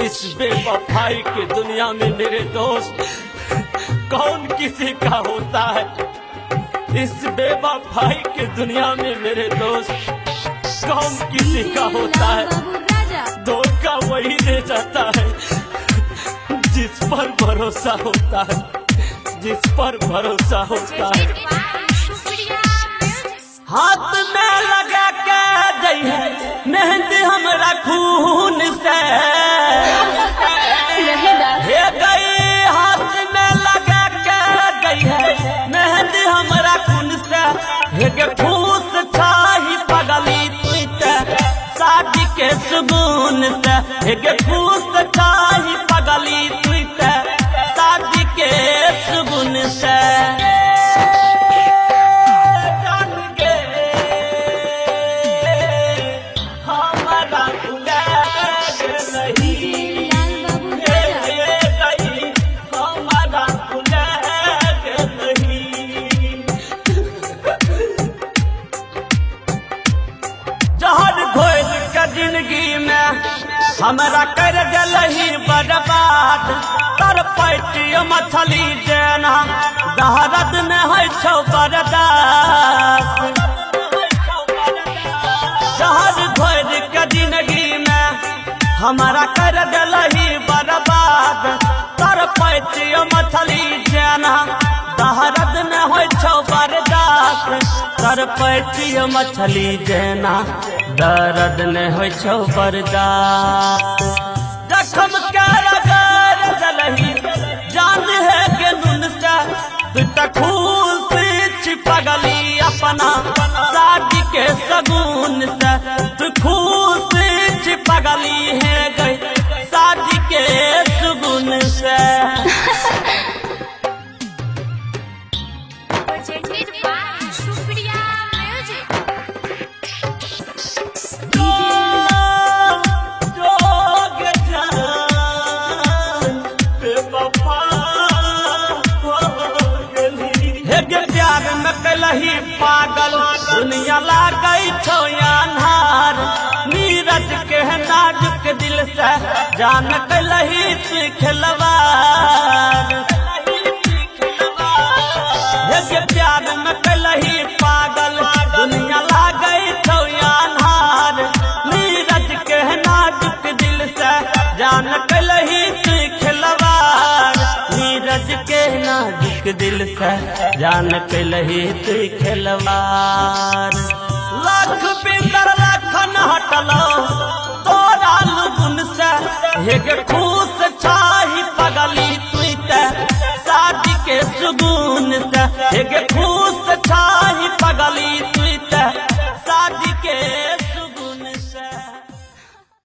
इस बेवफाई की दुनिया में मेरे दोस्त कौन किसी का होता है। इस बेवफाई की दुनिया में मेरे दोस्त कौन किसी का होता है। धोखा वही दे जाता है जिस पर भरोसा होता है, जिस पर भरोसा होता है। हाथ में लगा के गई है मेहंदी हमरा खून से, हे गई हाथ में लगा के गई है मेहंदी हमरा खून से। हे गे फूस छाही पगली तुझे शादी के सुगुन से। हे गे फूस छाही पगली तुझे शादी के सुगुन से। जिंदगी में हमरा कर गलही बर्बाद, तर पैटियो मछली जेना दहरद में है छौ बर्दाश्त। जहर घोर के जिंदगी में हमरा कर गलही बर्बाद, तर पैटियो मछली जेना दहरद में है छौ बर्दाश्त। तर पैटियो मछली जेना दर्द न हो छो बर्दाश्त। जख्म के रगड़ जलही जान है के नुन से, तू तो खून से छिपगली अपना शादी के सगुन से। तू खून से छिपगली है गई शादी के सगुन से। पागल दुनिया लागई छो अन्हार, नीरज के नाजुक दिल से जान कलही तू खिलवार। प्यार में कलही पागल दुनिया लागई छो अन्हार, नीरज के नाजुक दिल से जान कलही तू खिलवार। नीरज के नाजुक दिल से जान कलही तू खिलवार। लाख पिंदर लाखन हटलो तोरा लुगुन से, हे गे खूस छाही पगली तुझे शादी के सुगुन से। हे गे